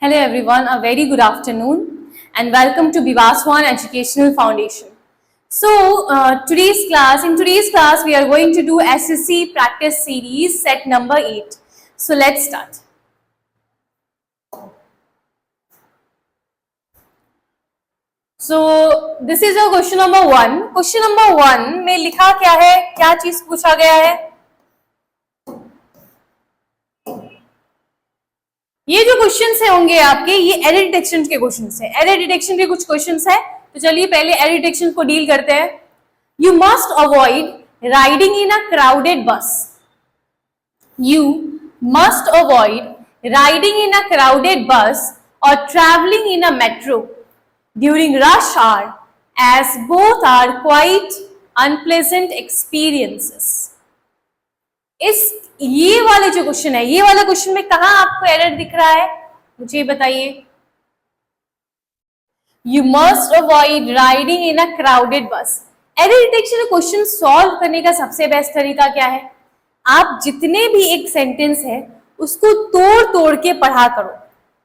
Hello everyone, a very good afternoon and welcome to Bivaswan Educational Foundation. So in today's class we are going to do SSC practice series set number 8. So let's start. So this is our question number 1. Question number 1 में लिखा क्या है, क्या चीज पूछा गया है? ये जो क्वेश्चंस है होंगे आपके, ये एरर डिटेक्शन के क्वेश्चंस है। एरर डिटेक्शन के कुछ क्वेश्चंस है, तो चलिए पहले एरर डिटेक्शन को डील करते हैं। You must avoid riding in a crowded bus. You must avoid riding in a crowded bus और travelling in a metro during rush hour as both are quite unpleasant experiences. इस ये वाले जो question है, ये वाला क्वेश्चन में कहां आपको एरर दिख रहा है, मुझे बताइए। You must avoid riding in a crowded बस। एरर डिटेक्शन क्वेश्चन सॉल्व करने का सबसे बेस्ट तरीका क्या है? आप जितने भी एक सेंटेंस है उसको तोड़ तोड़ के पढ़ा करो,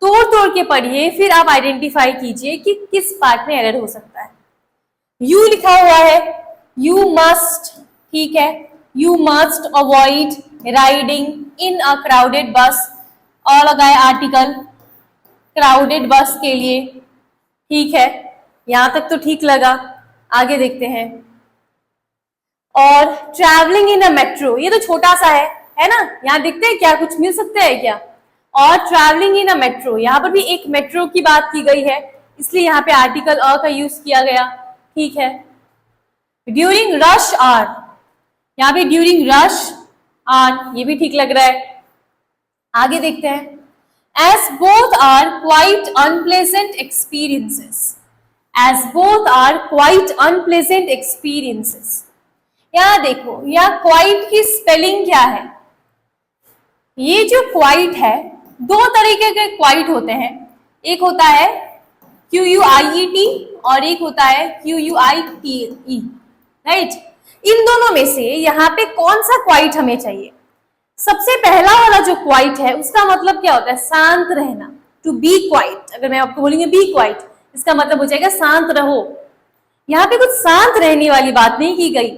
तोड़ तोड़ के पढ़िए, फिर आप आइडेंटिफाई कीजिए कि किस पार्ट में एरर हो सकता है। यू लिखा हुआ है, यू मस्ट, ठीक है, you must avoid riding in a crowded bus और लगाए आर्टिकल क्राउडेड बस के लिए, ठीक है, यहां तक तो ठीक लगा। आगे देखते हैं। और ट्रैवलिंग इन अ मेट्रो, ये तो छोटा सा है ना, यहां देखते हैं क्या कुछ मिल सकता है क्या? और ट्रैवलिंग इन अ मेट्रो, यहां पर भी एक मेट्रो की बात की गई है, इसलिए यहां पे आर्टिकल अ का यूज किया गया, ठीक है। ड्यूरिंग रश आवर, यहाँ पे ड्यूरिंग रश आवर, ये भी ठीक लग रहा है। आगे देखते हैं। As both are quite unpleasant experiences, as both are quite unpleasant experiences. यहाँ देखो, यहाँ क्वाइट की स्पेलिंग क्या है? ये जो क्वाइट है, दो तरीके के क्वाइट होते हैं, एक होता है QUIET और एक होता है QUITE, राइट? इन दोनों में से यहाँ पे कौन सा क्वाइट हमें चाहिए? सबसे पहला वाला जो क्वाइट है उसका मतलब क्या होता है? शांत रहना, टू बी क्वाइट। अगर मैं आपको बोलूंगी बी क्वाइट, इसका मतलब हो जाएगा शांत रहो। यहाँ पे कुछ शांत रहने वाली बात नहीं की गई।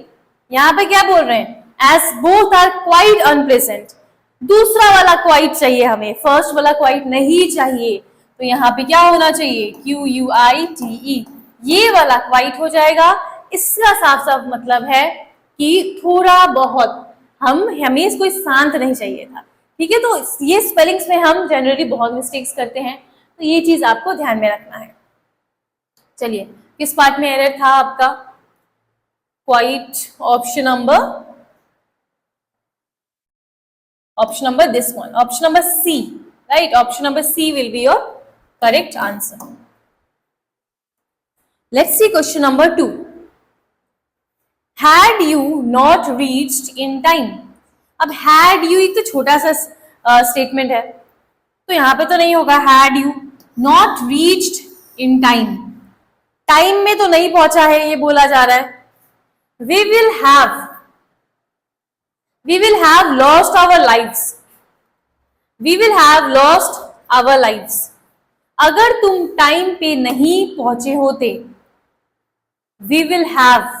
यहाँ पे क्या बोल रहे हैं? As both are quite unpleasant. दूसरा वाला क्वाइट चाहिए हमें, फर्स्ट वाला क्वाइट नहीं चाहिए। तो यहाँ पे क्या होना चाहिए? QUITE, ये वाला क्वाइट हो जाएगा। इसका साफ साफ मतलब है कि थोड़ा बहुत हमें इसको शांत नहीं चाहिए था, ठीक है। तो ये स्पेलिंग्स में हम जनरली बहुत मिस्टेक्स करते हैं, तो ये चीज आपको ध्यान में रखना है। चलिए, किस पार्ट में एरर था आपका? Quite option number this one, option number C, right? Option number C will be your correct answer. Let's see question number 2। Had you not reached in time। अब had you एक तो छोटा सा statement है, तो यहां पे तो नहीं होगा। had you not reached in time, time में तो नहीं पहुंचा है, ये बोला जा रहा है। we will have lost our lives, we will have lost our lives। अगर तुम टाइम पे नहीं पहुंचे होते, we will have,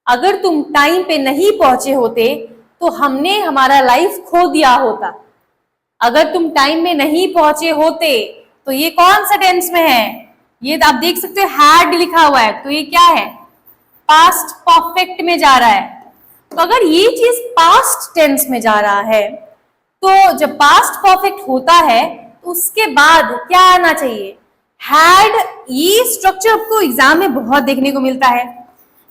अगर तुम टाइम पे नहीं पहुंचे होते तो हमने हमारा लाइफ खो दिया होता। अगर तुम टाइम में नहीं पहुंचे होते, तो ये कौन सा टेंस में है? ये आप देख सकते हो हैड लिखा हुआ है, तो ये क्या है? पास्ट परफेक्ट में जा रहा है। तो अगर ये चीज पास्ट टेंस में जा रहा है, तो जब पास्ट परफेक्ट होता है तो उसके बाद क्या आना चाहिए? हैड। ये स्ट्रक्चर आपको एग्जाम में बहुत देखने को मिलता है।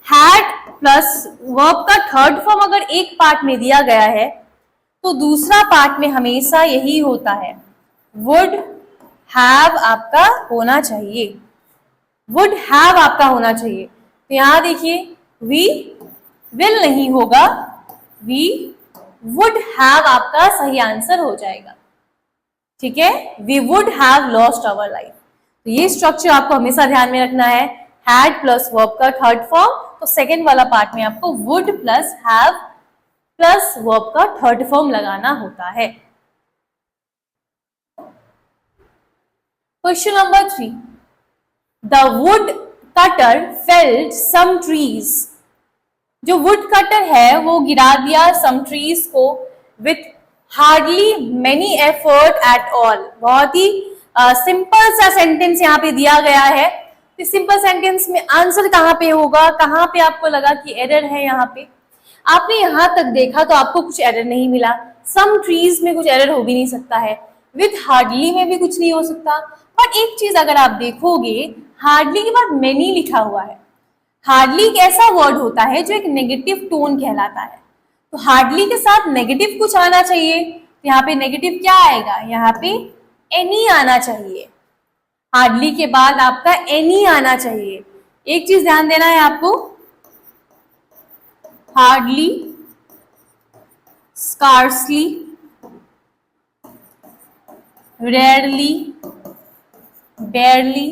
हैड प्लस वर्ब का थर्ड फॉर्म अगर एक पार्ट में दिया गया है, तो दूसरा पार्ट में हमेशा यही होता है, वुड हैव आपका होना चाहिए, वुड हैव आपका होना चाहिए। तो यहां देखिए, वी विल नहीं होगा, वी वुड हैव आपका सही आंसर हो जाएगा, ठीक है। We would have lost our life. तो ये स्ट्रक्चर आपको हमेशा ध्यान में रखना है। हैड प्लस वर्ब का थर्ड फॉर्म, तो सेकेंड वाला पार्ट में आपको would plus have plus verb का थर्ड फॉर्म लगाना होता है। Question number 3, the wood cutter felled some trees. जो वुड कटर है वो गिरा दिया सम ट्रीज को with hardly many effort at all. बहुत ही सिंपल सा सेंटेंस यहाँ पे दिया गया है। इस सिंपल सेंटेंस में आंसर कहाँ पे होगा, कहाँ पे आपको लगा कि एरर है? यहाँ पे आपने यहाँ तक देखा तो आपको कुछ एरर नहीं मिला। सम ट्रीज में कुछ एरर हो भी नहीं सकता है, विथ हार्डली में भी कुछ नहीं हो सकता। बट एक चीज अगर आप देखोगे, हार्डली के बाद मेनी लिखा हुआ है। हार्डली एक ऐसा वर्ड होता है जो एक नेगेटिव टोन कहलाता है, तो हार्डली के साथ नेगेटिव कुछ आना चाहिए। यहाँ पे नेगेटिव क्या आएगा? यहाँ पे एनी आना चाहिए। हार्डली के बाद आपका एनी आना चाहिए। एक चीज ध्यान देना है आपको, हार्डली, स्कार्सली, रेयरली, बेयरली,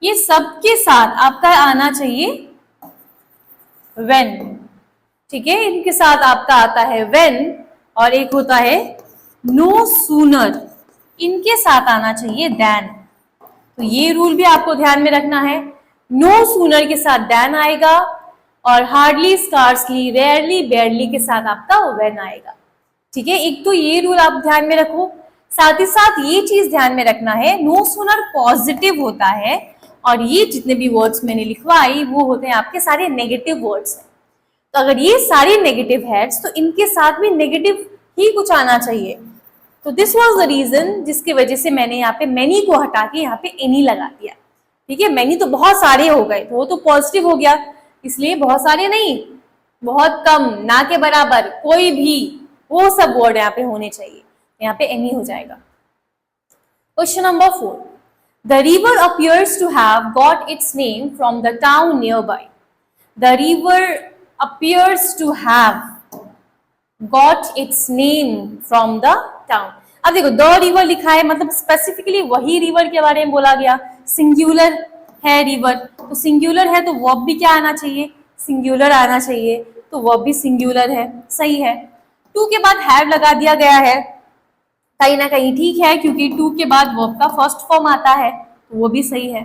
ये सब के साथ आपका आना चाहिए व्हेन। ठीक है, इनके साथ आपका आता है व्हेन, और एक होता है नो सूनर, इनके साथ आना चाहिए देन। तो ये रूल भी आपको ध्यान में रखना है। नो सूनर के साथ देन आएगा, और हार्डली, स्कार्सली, रेयरली, बेयरली के साथ आपका व्हेन आएगा। ठीक है, एक तो ये रूल आप ध्यान में रखो। साथ ही साथ ये चीज ध्यान में रखना है, नो सूनर पॉजिटिव होता है, और ये जितने भी वर्ड्स मैंने लिखवाई वो होते हैं आपके सारे नेगेटिव वर्ड्स हैं। तो अगर ये सारे नेगेटिव है तो इनके साथ भी नेगेटिव ही कुछ आना चाहिए। तो दिस वाज द रीजन जिसकी वजह से मैंने यहाँ पे मैनी को हटा के यहाँ पे एनी लगा दिया। ठीक है, मैनी तो बहुत सारे हो गए, तो वो तो पॉजिटिव हो गया, इसलिए बहुत सारे नहीं, बहुत कम, ना के बराबर, कोई भी, वो सब वर्ड यहाँ पे होने चाहिए। यहाँ पे एनी हो जाएगा। Question number 4, the river appears to have got its name from the town nearby. The river appears to have got its name from the town. अब देखो, द रिवर लिखा है, मतलब स्पेसिफिकली वही रिवर के बारे में बोला गया। सिंगुलर है रिवर, तो सिंगुलर है तो वर्ब भी क्या आना चाहिए? सिंगुलर आना चाहिए, तो वर्ब भी सिंगुलर है, सही है। टू के बाद हैव लगा दिया गया है, कहीं ना कहीं ठीक है, क्योंकि टू के बाद वर्ब का फर्स्ट फॉर्म आता है, तो वो भी सही है।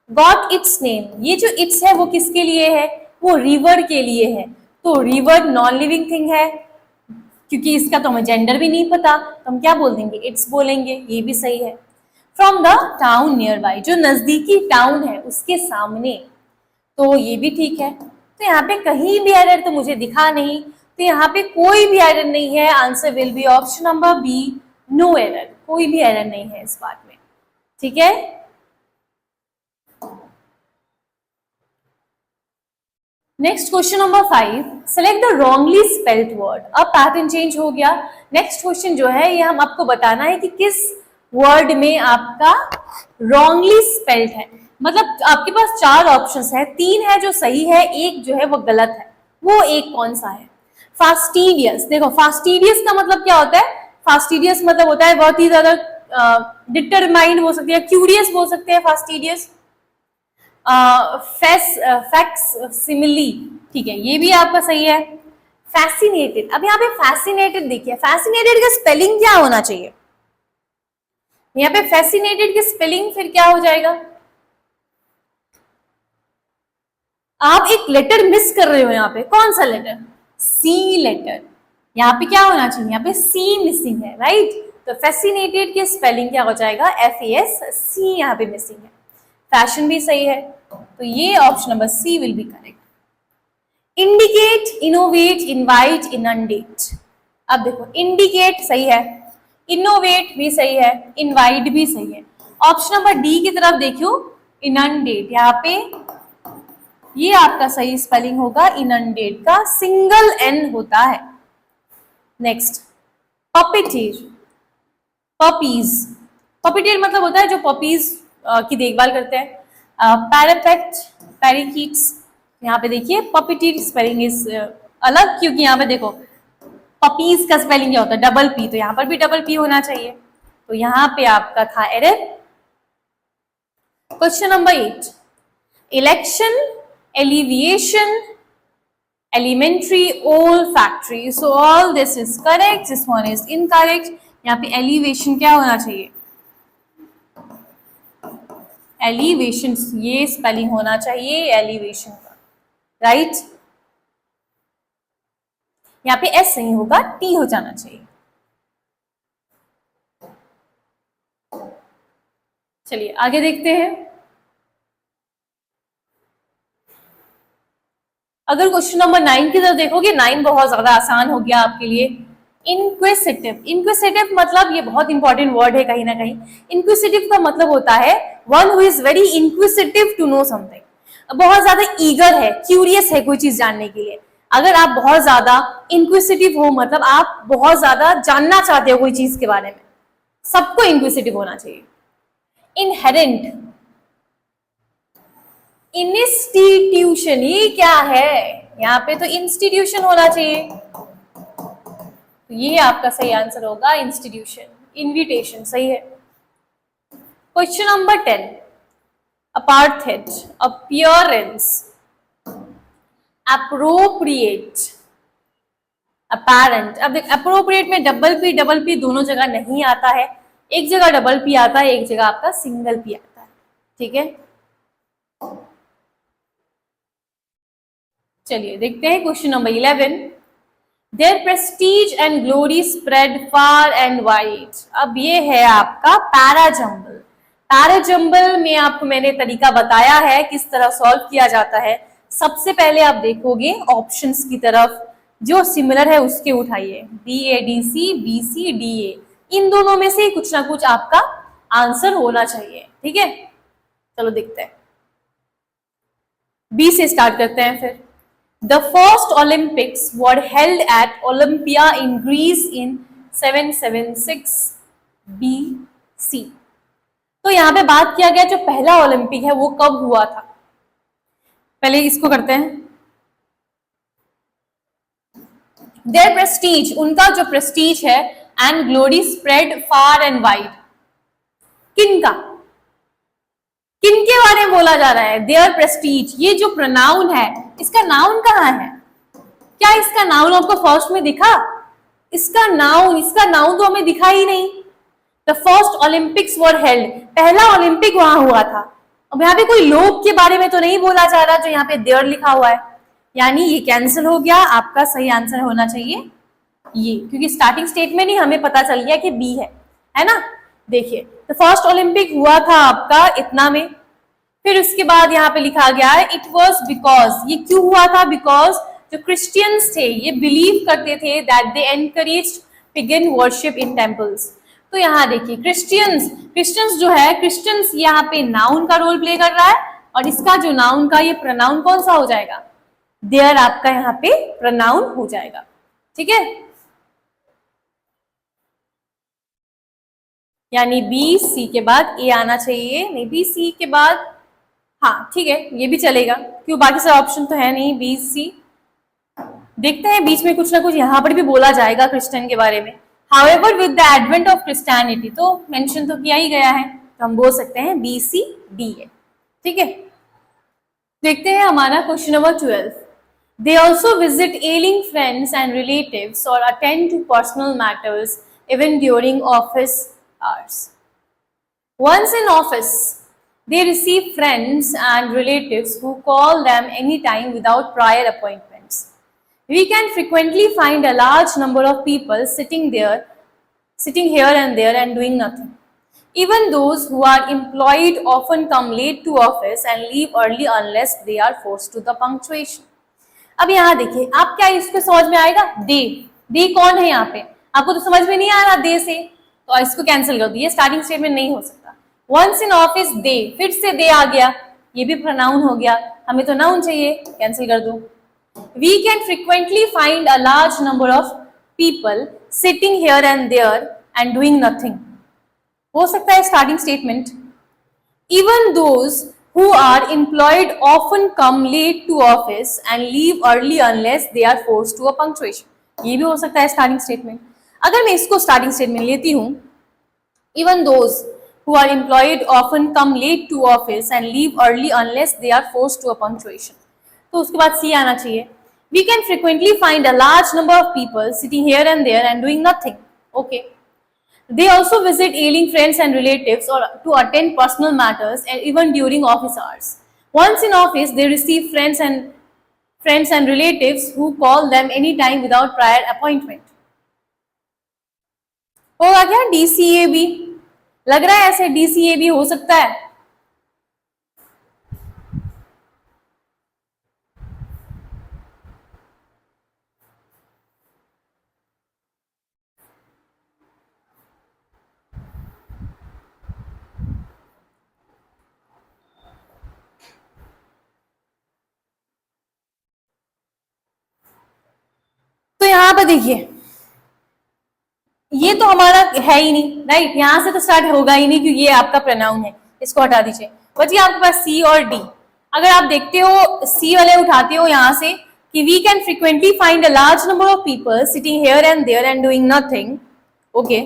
गॉट इट्स नेम, ये जो इट्स है वो किसके लिए है? वो रिवर के लिए है। तो रिवर नॉन लिविंग थिंग है, क्योंकि इसका तो हमें जेंडर भी नहीं पता, तो हम क्या बोल देंगे? इट्स बोलेंगे, ये भी सही है। From the town near by, जो नजदीकी टाउन है उसके सामने, तो ये भी ठीक है। तो यहाँ पे कहीं भी एरर तो मुझे दिखा नहीं, तो यहाँ पे कोई भी एरर नहीं है। Answer will be option number B, no error, कोई भी एरर नहीं है इस बात में। ठीक है, next question number 5, select the wrongly spelled word. अब पैटर्न चेंज हो गया। नेक्स्ट क्वेश्चन जो है ये हम आपको बताना है कि किस वर्ड में आपका रॉन्गली स्पेल्ड है। मतलब आपके पास 4 ऑप्शंस है, 3 है जो सही है, एक जो है वो गलत है। वो एक कौन सा है? फास्टिडियस। देखो, फास्टिडियस का मतलब क्या होता है? फास्टिडियस मतलब होता है बहुत ही ज्यादा डिटरमाइंड हो सकती है, क्यूरियस बोल सकते हैं फास्टिडियस। फैक्सिमिली, ठीक है, ये भी आपका सही है। फैसिनेटेड, अब यहाँ पे फैसिनेटेड देखिए, फैसिनेटेड का स्पेलिंग क्या होना चाहिए? यहाँ पे फैसिनेटेड की स्पेलिंग फिर क्या हो जाएगा? आप एक लेटर मिस कर रहे हो यहाँ पे, कौन सा लेटर? सी लेटर। यहाँ पे क्या होना चाहिए? यहाँ पे सी मिसिंग है, राइट? तो फैसिनेटेड की स्पेलिंग क्या हो जाएगा? FAS, सी यहाँ पे मिसिंग है। फैशन भी सही है, तो ये option number C will be correct. Indicate, innovate, invite, inundate. अब देखो, इंडिकेट सही है, इनोवेट भी सही है, इनवाइट भी सही है। ऑप्शन नंबर डी की तरफ देखियो, इनंडेट, यहाँ पे ये आपका सही स्पेलिंग होगा। इनंडेट का सिंगल एन होता है। Next, पपिटेर, puppies. पपिटेर मतलब होता है जो पपीज की देखभाल करते हैं। पैरापेट, पैरिकीट्स। यहाँ पे देखिए पपिटेर स्पेलिंग इज अलग, क्योंकि यहाँ पे देखो पपीज का स्पेलिंग क्या होता है? डबल पी, तो यहाँ पर भी डबल पी होना चाहिए, तो यहाँ पे आपका था error. Question number 8, election, alleviation, elementary, olfactory, so all this is correct, this one is incorrect। यहाँ पे elevation क्या होना चाहिए? एलिवेशन, ये स्पेलिंग होना चाहिए एलिवेशन का, राइट। यहाँ पे एस नहीं होगा, टी हो जाना चाहिए। चलिए आगे देखते हैं। अगर क्वेश्चन नंबर 9 की तरफ देखोगे, 9 बहुत ज्यादा आसान हो गया आपके लिए। इंक्विसिटिव, इंक्विसिटिव मतलब ये बहुत इंपॉर्टेंट वर्ड है कहीं ना कहीं। इंक्विसिटिव का मतलब होता है one who is very inquisitive to know something, बहुत ज्यादा ईगर है, क्यूरियस है कोई चीज जानने के लिए। अगर आप बहुत ज्यादा इंक्विसिटिव हो, मतलब आप बहुत ज्यादा जानना चाहते हो कोई चीज के बारे में, सबको इंक्विसिटिव होना चाहिए। इनहेरेंट, इंस्टीट्यूशन, ये क्या है, यहाँ पे तो इंस्टीट्यूशन होना चाहिए, तो ये आपका सही आंसर होगा इंस्टीट्यूशन। इनविटेशन सही है। Question number 10, apartheid, appearance, appropriate, apparent. अब देख, अप्रोप्रिएट में डबल पी दोनों जगह नहीं आता है, एक जगह डबल पी आता है, एक जगह आपका सिंगल पी आता है, ठीक है। चलिए देखते हैं question number 11, their prestige and glory spread far and wide. अब ये है आपका पैराजंबल। पैराजंबल में आपको मैंने तरीका बताया है किस तरह सॉल्व किया जाता है। सबसे पहले आप देखोगे ऑप्शंस की तरफ, जो सिमिलर है उसके उठाइए, B A D C, B C D A, इन दोनों में से कुछ ना कुछ आपका आंसर होना चाहिए, ठीक है। चलो देखते हैं, बी से स्टार्ट करते हैं फिर। The first Olympics were held at Olympia in Greece in 776 BC। तो यहाँ पे बात किया गया जो पहला ओलंपिक है वो कब हुआ था। पहले इसको करते हैं। Their prestige, उनका जो प्रेस्टीज है, and glory spread far and wide, किनका, किनके बारे में बोला जा रहा है। देयर प्रेस्टीज, ये जो प्रोनाउन है, इसका नाउन कहाँ है, क्या इसका नाउन आपको फर्स्ट में दिखा, इसका नाउन तो हमें दिखा ही नहीं। The first Olympics were held, पहला ओलंपिक वहां हुआ था। अब यहाँ पे कोई लोग के बारे में तो नहीं बोला जा रहा जो यहाँ पे देयर लिखा हुआ है, यानी ये कैंसिल हो गया। आपका सही आंसर होना चाहिए ये, क्योंकि स्टार्टिंग स्टेटमेंट ही हमें पता चल गया कि बी है ना। देखिए, तो फर्स्ट ओलंपिक हुआ था आपका इतना में, फिर उसके बाद यहाँ पे लिखा गया है इट वॉज बिकॉज, ये क्यों हुआ था, बिकॉज जो क्रिश्चियंस थे ये बिलीव करते थे that they encouraged pigeon worship in temples. तो यहाँ देखिए क्रिश्चियंस जो है, क्रिश्चियंस यहाँ पे नाउन का रोल प्ले कर रहा है, और इसका जो नाउन का ये प्रोनाउन कौन सा हो जाएगा, देयर आपका यहाँ पे प्रोनाउन हो जाएगा, ठीक है। यानी बी सी के बाद ए आना चाहिए, नहीं बी सी के बाद, हाँ ठीक है ये भी चलेगा, क्यों बाकी सब ऑप्शन तो है नहीं, बी सी। देखते हैं बीच में कुछ ना कुछ यहाँ पर भी बोला जाएगा क्रिश्चियन के बारे में। However with the advent of Christianity, तो मेंशन तो किया ही गया है, तो हम बोल सकते हैं बी सी डी ए, ठीक है। देखते हैं हमारा question number 12, they also visit ailing friends and relatives और attend to personal matters even during office hours. Once in office, they receive friends and relatives who call them anytime without prior appointments. We can frequently find a large number of people sitting here and there and doing nothing. Even those who are employed often come late to office and leave early unless they are forced to the punctuation. अब यहाँ देखिए, आप क्या इसको समझ में आएगा, दे कौन है यहाँ पे, आपको तो समझ में नहीं आ रहा दे से, तो इसको कैंसिल कर दिए, स्टार्टिंग स्टेटमेंट नहीं हो सकता। वंस इन ऑफिस दे, फिर से दे आ गया, ये भी प्रोनाउन हो गया, हमें तो नाउन चाहिए, कैंसिल कर दो। We can frequently find a large number of people sitting here and there and doing nothing, हो सकता है starting statement. Even those who are employed often come late to office and leave early unless they are forced to a punctuation, ये भी हो सकता है starting statement. अगर मैं इसको स्टार्टिंग स्टेटमेंट लेती हूँ, even those who are employed often come late to office and leave early unless they are forced to a punctuation, तो उसके बाद सी आना चाहिए। We can frequently find a large number of people sitting here and there and doing nothing, okay. They also visit ailing friends and relatives or to attend personal matters and even during office hours. Once in office, they receive friends and relatives who call them anytime without prior appointment. होगा क्या DCA भी? लग रहा है ऐसे DCA भी हो सकता है. तो यहां पर देखिए, ये तो हमारा है ही नहीं, राइट? यहां से तो स्टार्ट होगा ही नहीं क्योंकि ये आपका प्रोनाउन है, इसको हटा दीजिए. बचिए आपके पास सी और डी. अगर आप देखते हो सी वाले उठाते हो यहां से कि we can frequently find a large number of people sitting here and there and doing nothing. Okay.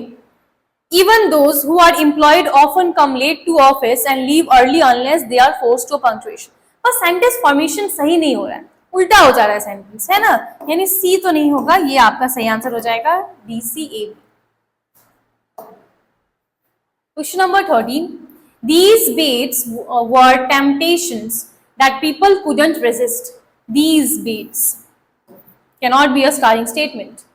Even those who are employed often come late to office and leave early unless they are forced to punctuation. पर sentence formation सही नहीं हो रहा है, उल्टा हो जा रहा है सेंटेंस, है ना? यानी सी तो नहीं होगा, ये आपका सही आंसर हो जाएगा DCA. Question number 13. These baits were temptations that people couldn't resist. These baits cannot be a starting statement.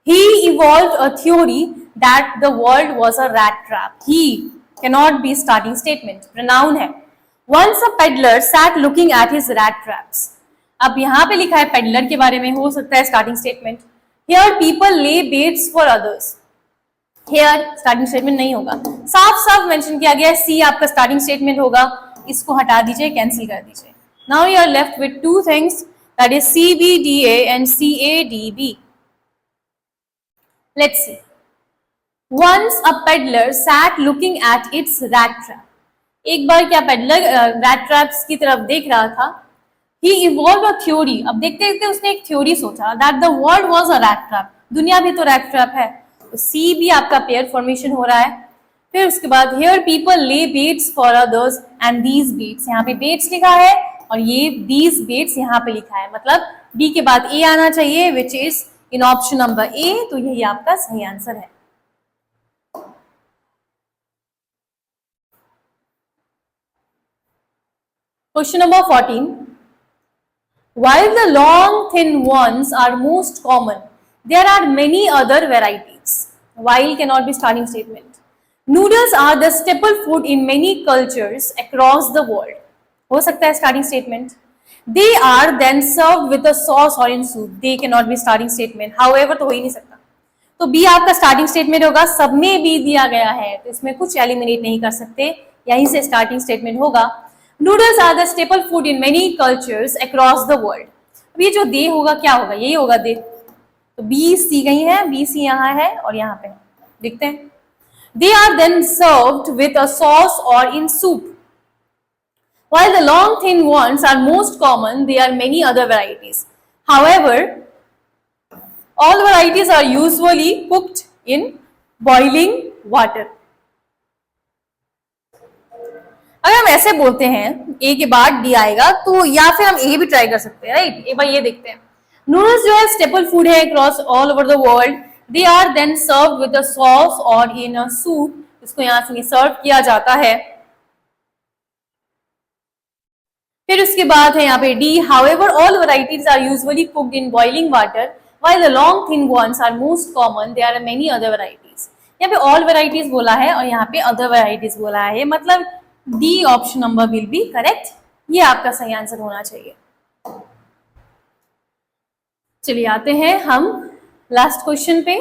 He evolved a theory that the world was a rat trap. He cannot be starting statement. Pronoun है. Once a peddler sat looking at his rat traps. अब यहाँ पे लिखा है peddler के बारे में, हो सकता है starting statement. Here people lay baits for others. Here starting statement नहीं होगा. साफ साफ मेंशन किया गया है C आपका starting statement होगा. इसको हटा दीजिए, कैंसिल कर दीजिए. Now you are left with two things, that is CBDA and CADB. Let's see. Once a peddler sat looking at its rat trap. एक बार क्या पेडलर रैट ट्रैप्स की तरफ देख रहा था. He evolved a theory. अब देखते देखते उसने एक थ्योरी सोचा, that the world was a rat trap. दुनिया भी तो रैट ट्रैप है. तो सी भी आपका पेयर फॉर्मेशन हो रहा है. फिर उसके बाद here people lay baits for others and these baits. यहाँ पे baits लिखा है और ये these baits यहाँ पे लिखा है, मतलब डी के बाद ए आना चाहिए, which is in option number A. तो यही आपका सही आंसर है. Question number 14. While the long thin ones are most common, there are many other varieties. While cannot be starting statement. Noodles are the staple food in many cultures across the world. हो सकता है starting statement. They are then served with a sauce or in soup. They cannot be starting statement. However तो हो ही नहीं सकता. तो B आपका starting statement होगा. सब में बी दिया गया है तो इसमें कुछ एलिमिनेट नहीं कर सकते, यहीं से स्टार्टिंग स्टेटमेंट होगा. Noodles are the staple food in many cultures across the world. अब ये जो दे होगा क्या होगा, यही होगा दे. तो बी सी कहीं है, बी सी यहाँ है और यहाँ पे देखते हैं. They are then served with a sauce or in soup. While the long thin ones are most common, there are many other varieties. However, all varieties are usually cooked in boiling water. अगर हम ऐसे बोलते हैं ए के बाद D आएगा तो या फिर हम ए भी ट्राई कर सकते हैं, राइट? एक बार ये देखते हैं. नूडल्स जो है स्टेपल फूड है across all over the world. They are then serve with a sauce और इन अ सूप. इसको यहाँ से सर्व किया जाता है. फिर उसके बाद है यहाँ पे D. However all varieties are usually cooked in boiling water while the long thin ones are most common. There are many other varieties. यहाँ पे ऑल वैरायटीज बोला है और यहाँ पे अदर वैरायटीज बोला है, मतलब D option number will be correct. ये आपका सही आंसर होना चाहिए. चलिए आते हैं हम लास्ट क्वेश्चन पे.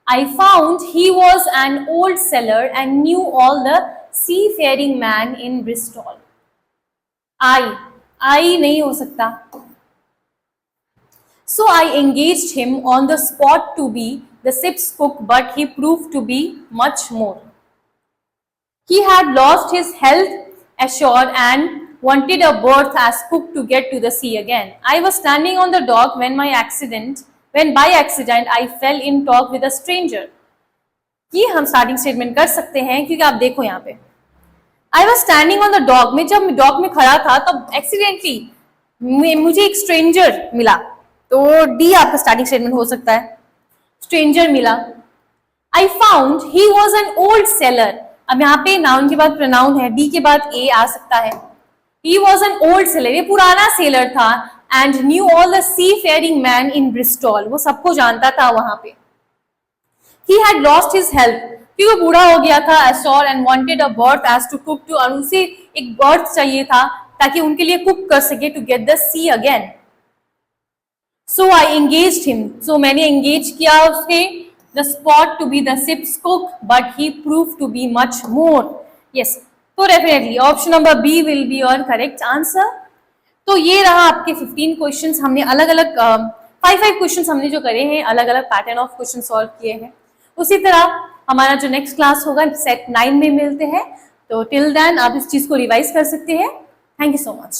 I found he was an old sailor and knew all the seafaring man in Bristol. I नहीं हो सकता. So I engaged him on the spot to be the ship's cook but he proved to be much more. He had lost his health ashore and wanted a berth as cook to get to the sea again. I was standing on the dock when by accident I fell in talk with a stranger. ये हम starting statement कर सकते हैं क्योंकि आप देखो यहाँ पे I was standing on the dock. में जब डॉक में खड़ा था तब एक्सीडेंटली मुझे एक स्ट्रेंजर मिला. तो डी आपका स्टार्टिंग स्टेटमेंट हो सकता है. स्ट्रेंजर मिला. I found he was an old sailor. अब यहाँ पे नाउन के बाद प्रोनाउन है, बी के बाद ए आ सकता है. He was an old sailor, ये पुराना सेलर था. And knew all the seafaring men in Bristol, वो सबको जानता था वहां पे. He had lost his health, क्योंकि वो बूढ़ा हो गया था. Ashore and wanted a berth as to cook to, और उसे एक बर्थ चाहिए था ताकि उनके लिए कुक कर सके, to get the sea again. So I engaged him, so मैंने engage किया उसके, the spot to be the ship's cook, but he proved to be much more. Yes, तो definitely option number B will be your correct answer. तो ये रहा आपके 15 questions. हमने अलग अलग 5 क्वेश्चंस हमने जो करे हैं, अलग अलग पैटर्न ऑफ क्वेश्चन सॉल्व किए हैं. उसी तरह हमारा जो नेक्स्ट क्लास होगा सेट 9 में मिलते हैं. तो टिल देन आप इस चीज को रिवाइज कर सकते हैं. Thank you so much.